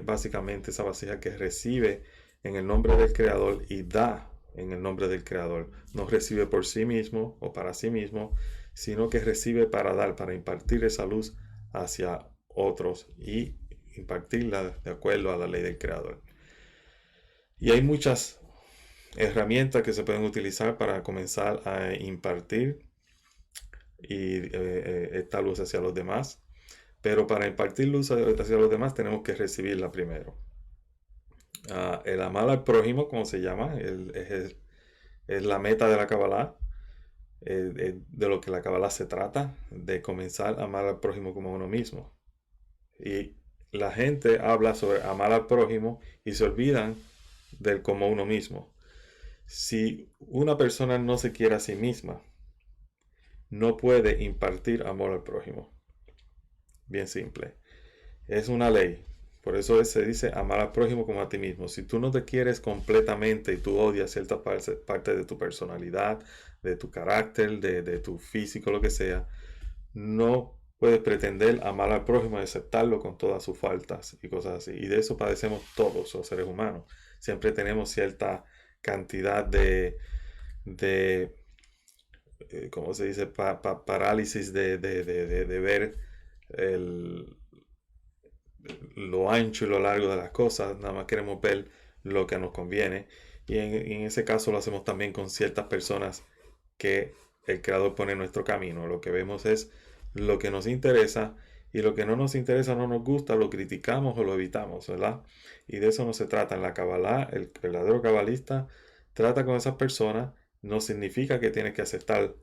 básicamente esa vasija que recibe en el nombre del Creador y da en el nombre del Creador. No recibe por sí mismo o para sí mismo, sino que recibe para dar, para impartir esa luz hacia otros y impartirla de acuerdo a la ley del Creador. Y hay muchas herramientas que se pueden utilizar para comenzar a impartir esta luz hacia los demás. Pero para impartir luz hacia los demás tenemos que recibirla primero. El amar al prójimo, como se llama, es la meta de la Kabbalah, de lo que la Kabbalah se trata, de comenzar a amar al prójimo como uno mismo. Y la gente habla sobre amar al prójimo y se olvidan del como uno mismo. Si una persona no se quiere a sí misma, no puede impartir amor al prójimo. Bien simple. Es una ley. Por eso se dice amar al prójimo como a ti mismo. Si tú no te quieres completamente y tú odias cierta parte de tu personalidad, de tu carácter, de tu físico, lo que sea, no puedes pretender amar al prójimo y aceptarlo con todas sus faltas y cosas así. Y de eso padecemos todos los seres humanos. Siempre tenemos cierta cantidad de ¿cómo se dice? Parálisis de ver lo ancho y lo largo de las cosas. Nada más queremos ver lo que nos conviene. Y en ese caso lo hacemos también con ciertas personas que el Creador pone en nuestro camino. Lo que vemos es lo que nos interesa, y lo que no nos interesa, no nos gusta, lo criticamos o lo evitamos, ¿verdad? Y de eso no se trata en la Kabbalah. El verdadero cabalista trata con esas personas. No significa que tienes que aceptar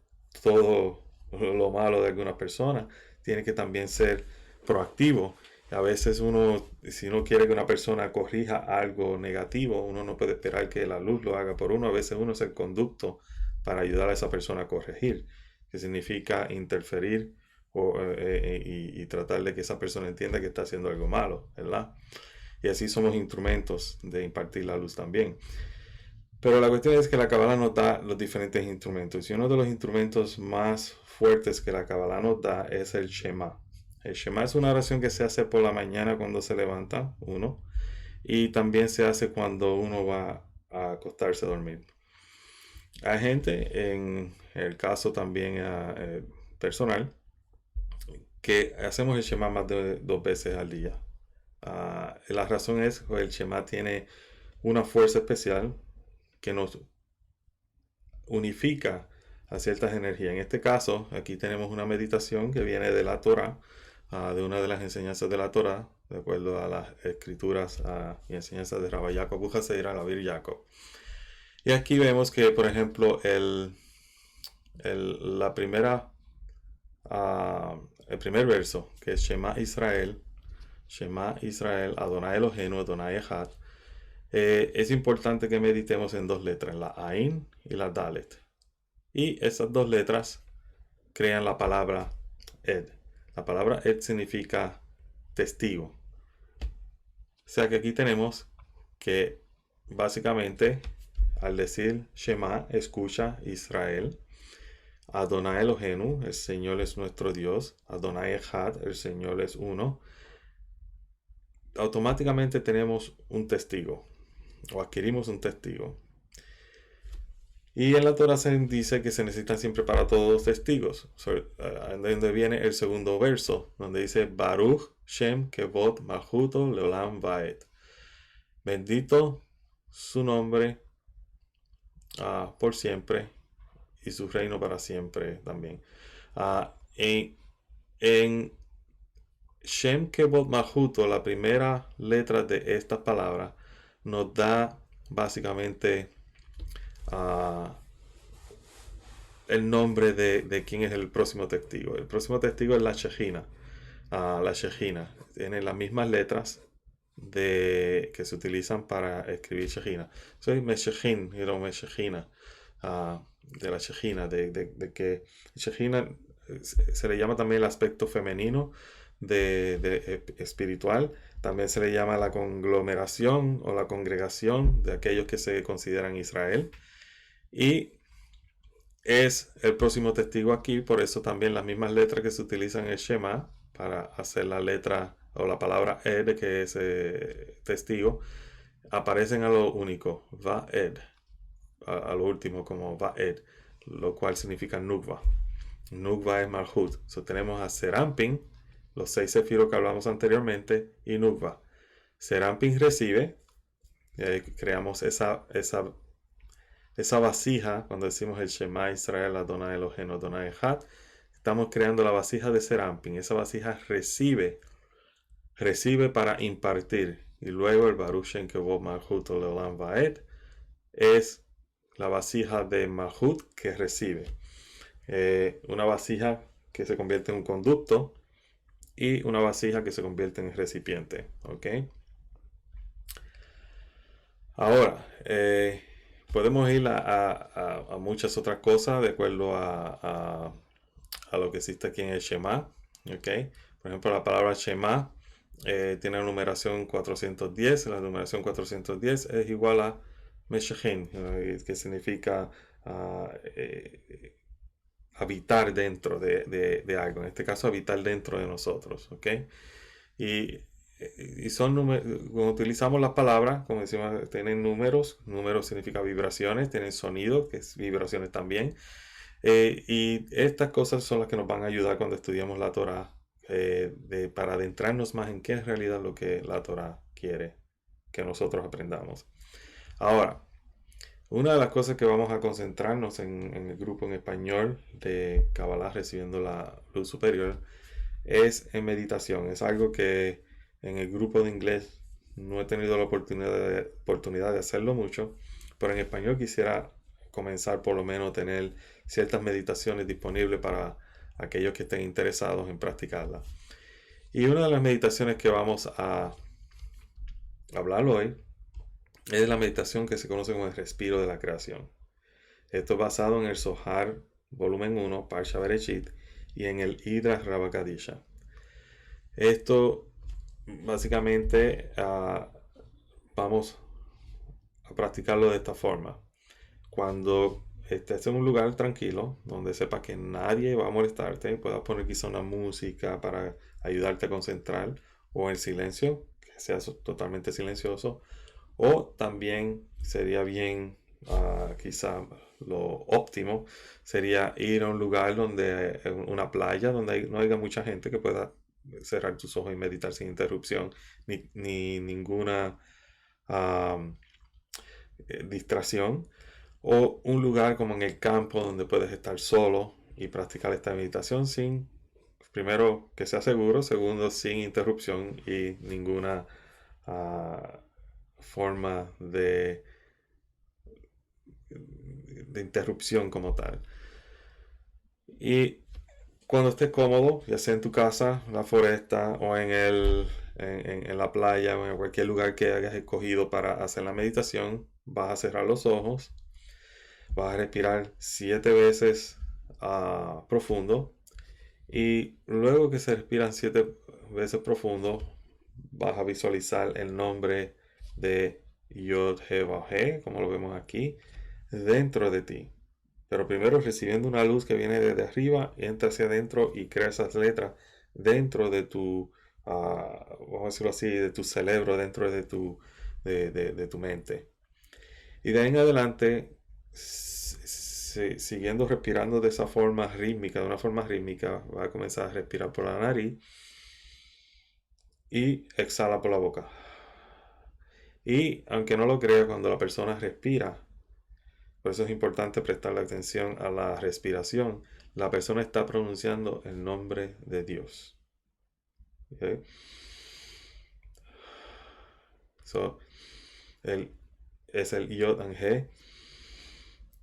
todo lo malo de algunas personas. Tienes que también ser proactivo. A veces uno, si no quiere que una persona corrija algo negativo, uno no puede esperar que la luz lo haga por uno. A veces uno es el conducto para ayudar a esa persona a corregir, que significa interferir y tratar de que esa persona entienda que está haciendo algo malo, ¿verdad? Y así somos instrumentos de impartir la luz también. Pero la cuestión es que la Kabbalah nos da los diferentes instrumentos. Y uno de los instrumentos más fuertes que la Kabbalah nos da es el Shema. El Shema es una oración que se hace por la mañana cuando se levanta uno. Y también se hace cuando uno va a acostarse a dormir. Hay gente, en el caso también personal, que hacemos el Shema más de 2 veces al día. La razón es que el Shema tiene una fuerza especial que nos unifica a ciertas energías. En este caso, aquí tenemos una meditación que viene de la Torah, de una de las enseñanzas de la Torah, de acuerdo a las escrituras y enseñanzas de Rabbi Yaakov Bujaseira, la Vir Yaakov. Y aquí vemos que, por ejemplo, el primer verso, que es Shema Israel, Adonai Eloheinu, Adonai Echad, es importante que meditemos en 2 letras, la Ain y la Dalet. Y esas 2 letras crean la palabra Ed. La palabra Ed significa testigo. O sea que aquí tenemos que básicamente al decir Shema, escucha Israel, Adonai Eloheinu, el Señor es nuestro Dios, Adonai Echad, el Señor es uno, automáticamente tenemos un testigo o adquirimos un testigo. Y en la Torah se dice que se necesitan siempre para todos testigos. Donde viene el segundo verso, donde dice Baruch Shem Kevod Malchuto Leolam Vaed. Bendito su nombre por siempre y su reino para siempre también. En Shem Kevod Malchuto, la primera letra de estas palabras nos da básicamente el nombre de quién es el próximo testigo. El próximo testigo es la Shejina. La Shejina tiene las mismas letras que se utilizan para escribir Shejina. Soy Meshejin, Meshejina, de la Shejina, de que Shejina se le llama también el aspecto femenino de espiritual. También se le llama la conglomeración o la congregación de aquellos que se consideran Israel. Y es el próximo testigo aquí, por eso también las mismas letras que se utilizan en el Shema para hacer la letra o la palabra Ed, que es testigo, aparecen a lo único, Va-Ed, a lo último como Va-Ed, lo cual significa Nukva. Nukva es Malhut. So, tenemos a Serampin, los 6 sefirot que hablamos anteriormente, y Nukva. Serampin recibe, y ahí creamos esa vasija, cuando decimos el Shema Israel, Adonai Eloheinu, Adonai Echad, estamos creando la vasija de Serampin. Esa vasija recibe para impartir. Y luego el Baruch Shem Kevod Malchut Leolam Vaed es la vasija de Malchut que recibe. Una vasija que se convierte en un conducto y una vasija que se convierte en recipiente. ¿Ok? Ahora, podemos ir a muchas otras cosas de acuerdo a lo que existe aquí en el Shema. ¿Okay? Por ejemplo, la palabra Shema tiene la numeración 410. La numeración 410 es igual a Meshechin, que significa habitar dentro de algo. En este caso, habitar dentro de nosotros. ¿Okay? Y cuando utilizamos las palabras, como decimos, tienen números. Números significa vibraciones, tienen sonido, que es vibraciones también. Y estas cosas son las que nos van a ayudar cuando estudiamos la Torah, para adentrarnos más en qué es en realidad lo que la Torah quiere que nosotros aprendamos. Ahora, una de las cosas que vamos a concentrarnos en el grupo en español de Kabbalah Recibiendo la Luz Superior es en meditación. Es algo que en el grupo de inglés no he tenido la oportunidad de hacerlo mucho, pero en español quisiera comenzar por lo menos a tener ciertas meditaciones disponibles para aquellos que estén interesados en practicarlas. Y una de las meditaciones que vamos a hablar hoy es la meditación que se conoce como el respiro de la creación. Esto es basado en el Zohar volumen 1, Parsha Bereshit, y en el Hidra Rabbah Kadisha. Esto básicamente vamos a practicarlo de esta forma. cuando estés en un lugar tranquilo, donde sepas que nadie va a molestarte, puedas poner quizá una música para ayudarte a concentrar, o en silencio, que sea totalmente silencioso, o también sería bien, quizá lo óptimo sería ir a un lugar donde, una playa donde no haya mucha gente, que pueda cerrar tus ojos y meditar sin interrupción, ni ninguna um, distracción, o un lugar como en el campo donde puedes estar solo y practicar esta meditación sin, primero, que sea seguro, segundo, sin interrupción y ninguna forma de interrupción como tal. Y cuando estés cómodo, ya sea en tu casa, la foresta o en la playa o en cualquier lugar que hayas escogido para hacer la meditación, vas a cerrar los ojos, vas a respirar 7 veces profundo, y luego que se respiran 7 veces profundo, vas a visualizar el nombre de Yod He Vav He, como lo vemos aquí, dentro de ti. Pero primero recibiendo una luz que viene desde arriba, entra hacia adentro y crea esas letras dentro de tu, vamos a decirlo así, de tu cerebro, dentro de tu mente. Y de ahí en adelante, siguiendo respirando de esa forma rítmica, de una forma rítmica, va a comenzar a respirar por la nariz y exhala por la boca. Y aunque no lo crea, cuando la persona respira, por eso es importante prestarle atención a la respiración, la persona está pronunciando el nombre de Dios. ¿Okay? So, es el Yod and He.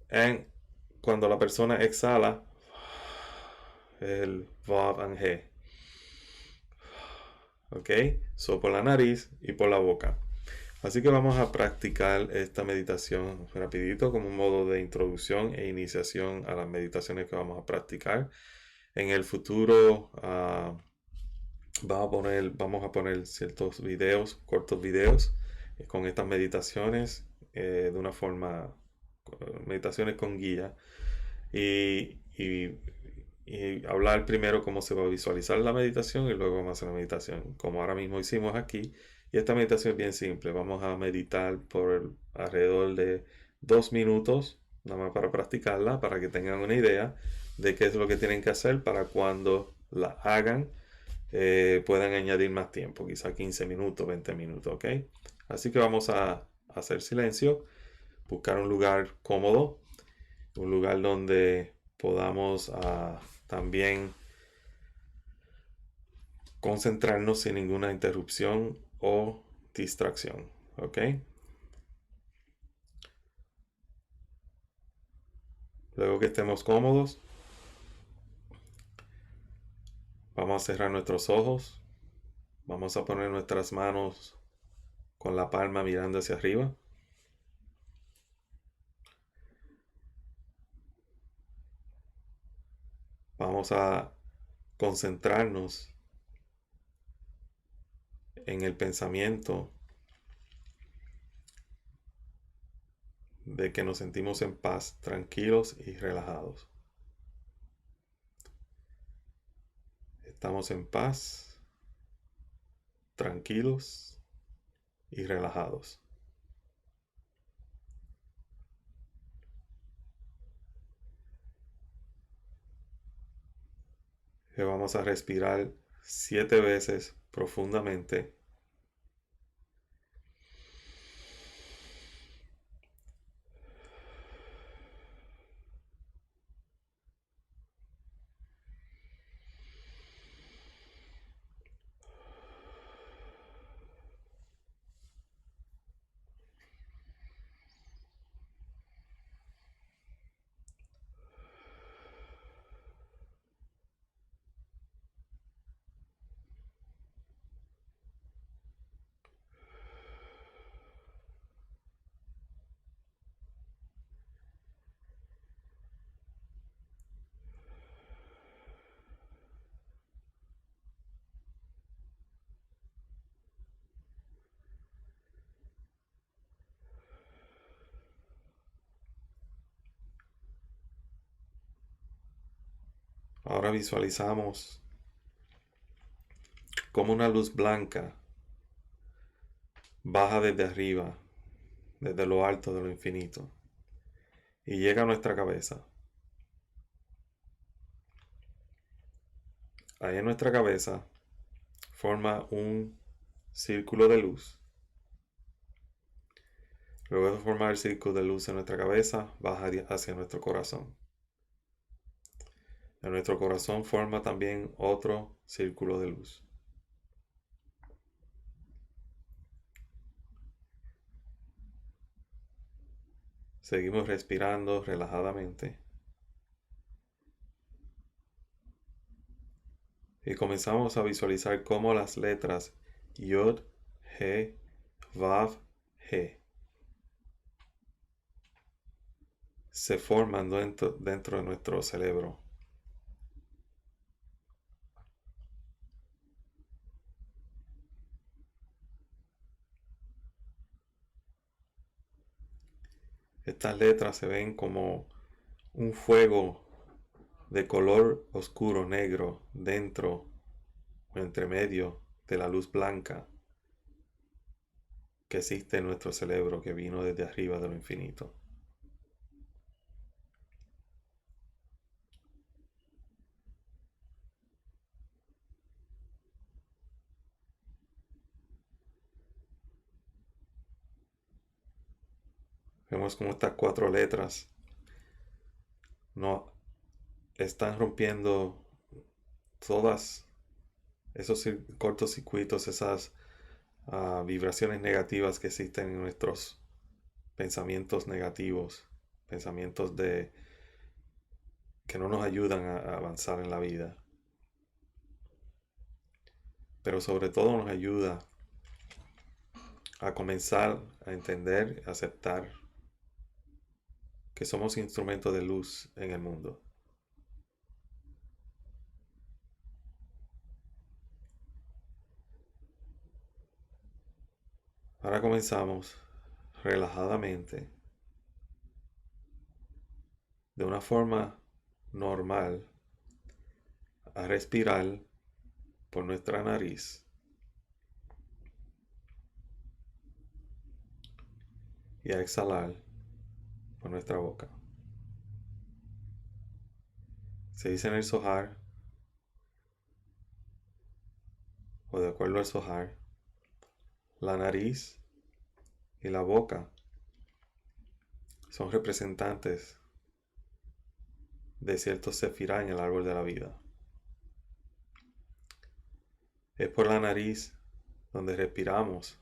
And cuando la persona exhala, el Vav and He. ¿Ok? So, por la nariz y por la boca. Así que vamos a practicar esta meditación rapidito como un modo de introducción e iniciación a las meditaciones que vamos a practicar. En el futuro vamos a poner ciertos videos, cortos videos, con estas meditaciones de una forma, meditaciones con guía, y hablar primero cómo se va a visualizar la meditación y luego vamos a hacer la meditación, como ahora mismo hicimos aquí. Y esta meditación es bien simple. Vamos a meditar por alrededor de 2 minutos, nada más para practicarla, para que tengan una idea de qué es lo que tienen que hacer para cuando la hagan puedan añadir más tiempo, quizá 15 minutos, 20 minutos, ¿ok? Así que vamos a hacer silencio, buscar un lugar cómodo, un lugar donde podamos también concentrarnos sin ninguna interrupción o distracción, ¿ok? Luego que estemos cómodos, vamos a cerrar nuestros ojos, vamos a poner nuestras manos con la palma mirando hacia arriba. Vamos a concentrarnos en el pensamiento de que nos sentimos en paz, tranquilos y relajados. Estamos en paz, tranquilos y relajados. Que vamos a respirar 7 veces profundamente. Ahora visualizamos como una luz blanca baja desde arriba, desde lo alto de lo infinito, y llega a nuestra cabeza. Ahí en nuestra cabeza forma un círculo de luz. Luego de formar el círculo de luz en nuestra cabeza, baja hacia nuestro corazón. En nuestro corazón forma también otro círculo de luz. Seguimos respirando relajadamente. Y comenzamos a visualizar cómo las letras Yod, He, Vav, He se forman dentro de nuestro cerebro. Estas letras se ven como un fuego de color oscuro negro dentro o entre medio de la luz blanca que existe en nuestro cerebro, que vino desde arriba de lo infinito. Vemos como estas 4 letras no están rompiendo todas esos cortocircuitos, esas vibraciones negativas que existen en nuestros pensamientos negativos, pensamientos que no nos ayudan a avanzar en la vida. Pero sobre todo nos ayuda a comenzar a entender, a aceptar que somos instrumentos de luz en el mundo. Ahora comenzamos relajadamente, de una forma normal, a respirar por nuestra nariz y a exhalar por nuestra boca. Se dice en el Zohar, o de acuerdo al Zohar, la nariz y la boca son representantes de ciertos sefirá en el árbol de la vida. Es por la nariz donde respiramos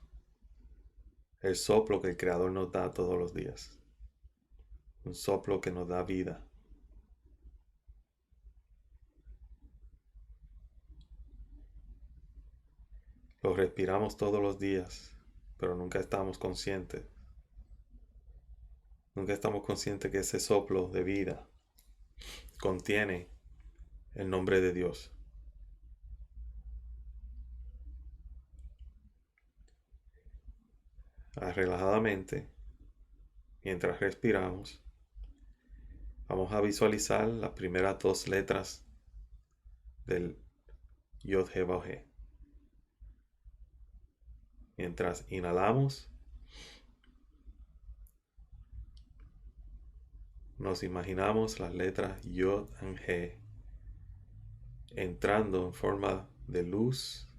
el soplo que el Creador nos da todos los días. Un soplo que nos da vida. Lo respiramos todos los días, pero nunca estamos conscientes. Nunca estamos conscientes que ese soplo de vida contiene el nombre de Dios. Relajadamente, mientras respiramos, vamos a visualizar las primeras 2 letras del Yod He Vav He. Mientras inhalamos, nos imaginamos las letras Yod y He entrando en forma de luz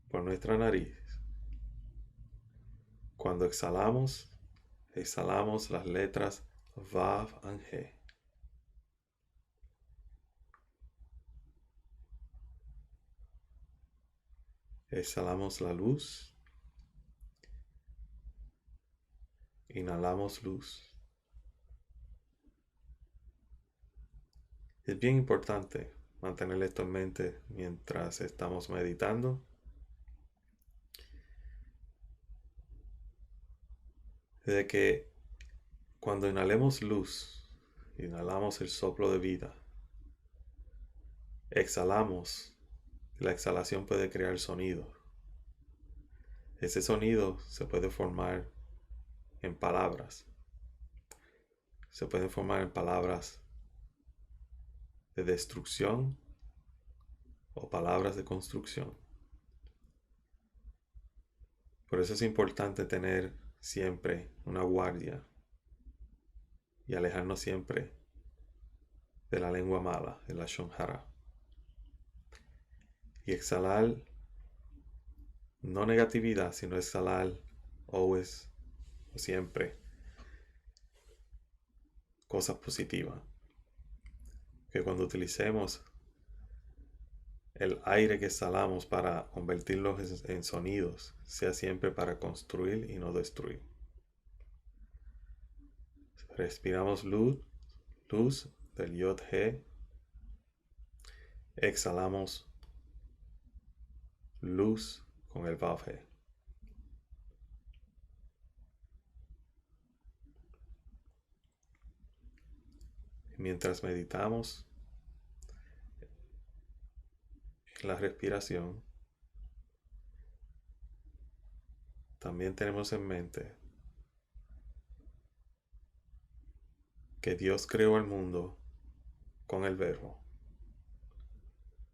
por nuestra nariz. Cuando exhalamos las letras Vav y He. Exhalamos la luz. Inhalamos luz. Es bien importante mantener esto en mente mientras estamos meditando. De que cuando inhalemos luz, inhalamos el soplo de vida, exhalamos, la exhalación puede crear sonido. Ese sonido se puede formar en palabras. Se pueden formar en palabras de destrucción o palabras de construcción. Por eso es importante tener siempre una guardia y alejarnos siempre de la lengua mala, de la lashon hara. Y exhalar no negatividad, sino exhalar always o siempre cosas positivas. Que cuando utilicemos el aire que exhalamos para convertirlos en sonidos, sea siempre para construir y no destruir. Respiramos luz del Yod He. Exhalamos luz con el Vav He. Mientras meditamos en la respiración, también tenemos en mente que Dios creó el mundo con el verbo.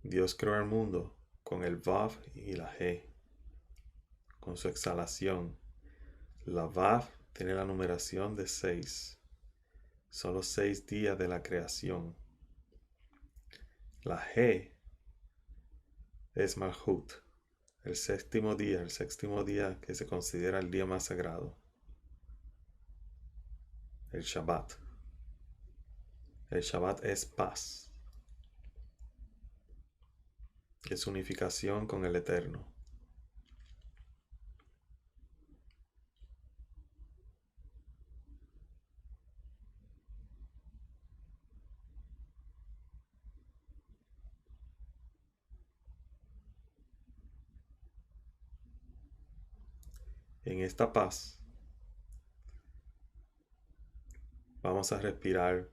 Dios creó el mundo con el Vav y la He, con su exhalación. La Vav tiene la numeración de 6. Son los 6 días de la creación. La He es Malhut, el séptimo día que se considera el día más sagrado, el Shabbat. El Shabbat es paz, es unificación con el Eterno. En esta paz vamos a respirar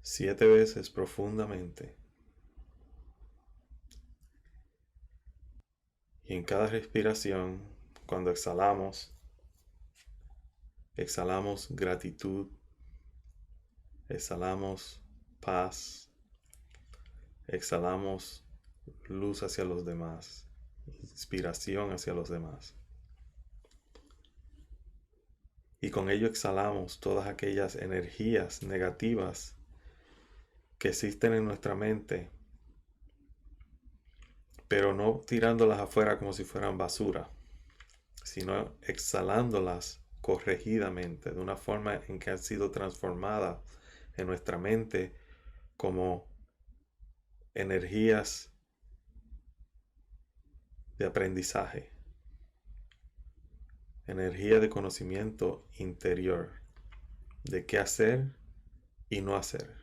7 veces profundamente. Y en cada respiración, cuando exhalamos gratitud, exhalamos paz, exhalamos luz hacia los demás, inspiración hacia los demás. Y con ello exhalamos todas aquellas energías negativas que existen en nuestra mente, pero no tirándolas afuera como si fueran basura, sino exhalándolas corregidamente, de una forma en que han sido transformadas en nuestra mente como energías de aprendizaje, energía de conocimiento interior, de qué hacer y no hacer.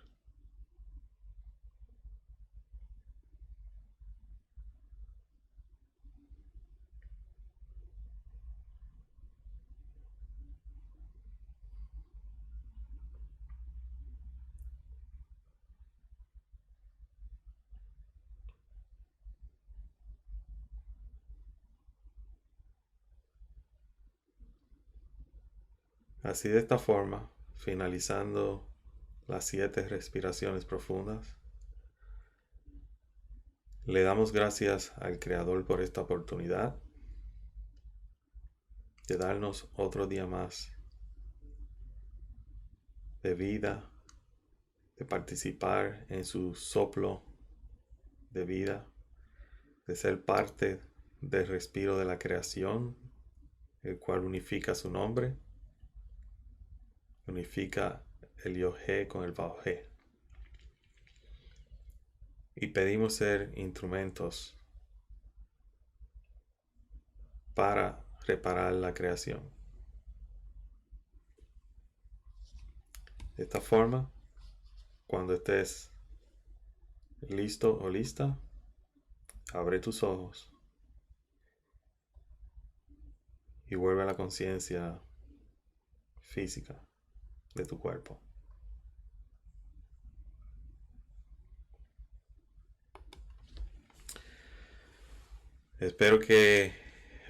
Así, de esta forma, finalizando las 7 respiraciones profundas, le damos gracias al Creador por esta oportunidad de darnos otro día más de vida, de participar en su soplo de vida, de ser parte del respiro de la creación, el cual unifica su nombre, unifica el Yod-He con el Vav-He. Y pedimos ser instrumentos para reparar la creación. De esta forma, cuando estés listo o lista, abre tus ojos y vuelve a la conciencia física de tu cuerpo. Espero que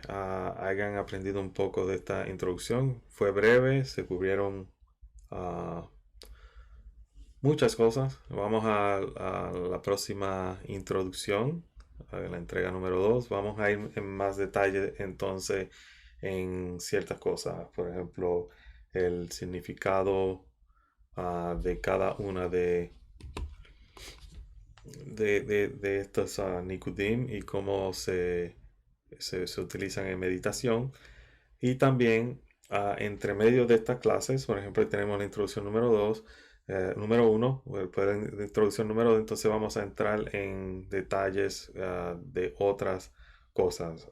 hayan aprendido un poco de esta introducción. Fue breve, se cubrieron muchas cosas. Vamos a la próxima introducción, a la entrega número 2. Vamos a ir en más detalle entonces en ciertas cosas. Por ejemplo, el significado de cada una de estos Nikudim y cómo se utilizan en meditación. Y también entre medio de estas clases, por ejemplo, tenemos la introducción número 2, número 1, después de la introducción número 2, entonces vamos a entrar en detalles de otras cosas.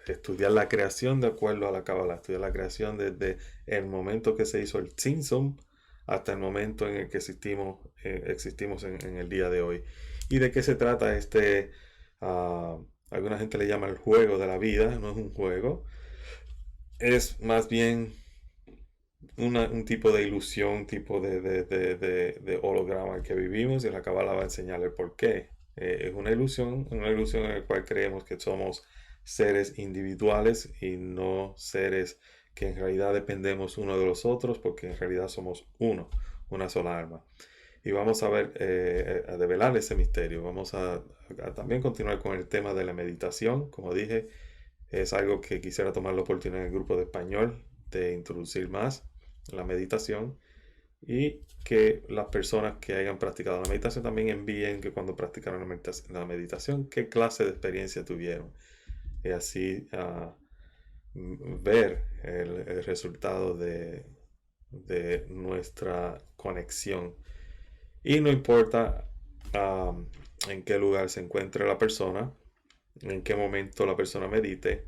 Estudiar la creación de acuerdo a la Kabbalah, estudiar la creación desde el momento que se hizo el Tzimtzum hasta el momento en el que existimos en el día de hoy. ¿Y de qué se trata alguna gente le llama el juego de la vida? No es un juego, es más bien un tipo de ilusión, un tipo de holograma que vivimos, y la Kabbalah va a enseñar el por qué. Es una ilusión en la cual creemos que somos seres individuales y no seres que en realidad dependemos uno de los otros, porque en realidad somos una sola alma. Y vamos a develar ese misterio. Vamos a también continuar con el tema de la meditación. Como dije, es algo que quisiera tomar la oportunidad en el grupo de español de introducir más la meditación, y que las personas que hayan practicado la meditación también envíen que cuando practicaron la meditación, qué clase de experiencia tuvieron. Y así ver el resultado de nuestra conexión. Y no importa en qué lugar se encuentre la persona, en qué momento la persona medite.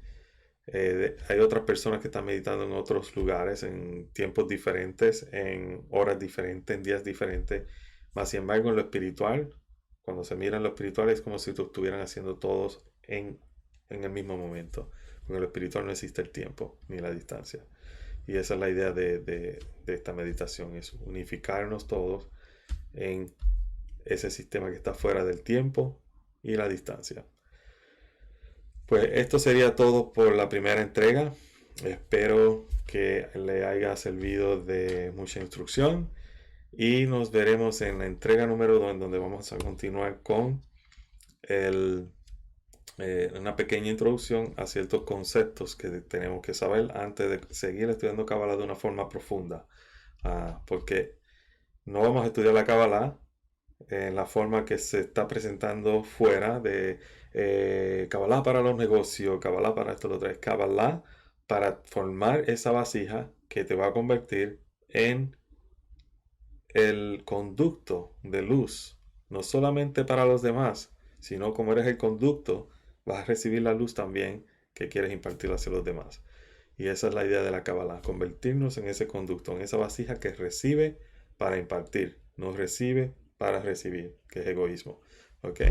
Hay otras personas que están meditando en otros lugares, en tiempos diferentes, en horas diferentes, en días diferentes. Más sin embargo, en lo espiritual, cuando se mira en lo espiritual, es como si estuvieran haciendo todos en el mismo momento. Porque en lo espiritual no existe el tiempo ni la distancia. Y esa es la idea de esta meditación, es unificarnos todos en ese sistema que está fuera del tiempo y la distancia. Pues esto sería todo por la primera entrega. Espero que le haya servido de mucha instrucción, y nos veremos en la entrega número 2, donde vamos a continuar con una pequeña introducción a ciertos conceptos que tenemos que saber antes de seguir estudiando Kabbalah de una forma profunda. Porque no vamos a estudiar la Kabbalah en la forma que se está presentando fuera de Kabbalah para los negocios, Kabbalah para esto, lo otro. Es Kabbalah para formar esa vasija que te va a convertir en el conducto de luz, no solamente para los demás, sino como eres el conducto, vas a recibir la luz también que quieres impartir hacia los demás. Y esa es la idea de la Kabbalah, convertirnos en ese conducto, en esa vasija que recibe para impartir, no recibe para recibir, que es egoísmo. Ok,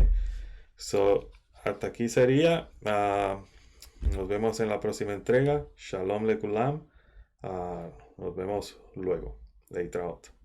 so hasta aquí sería. Nos vemos en la próxima entrega. Shalom lekulam. Nos vemos luego. Leitraot.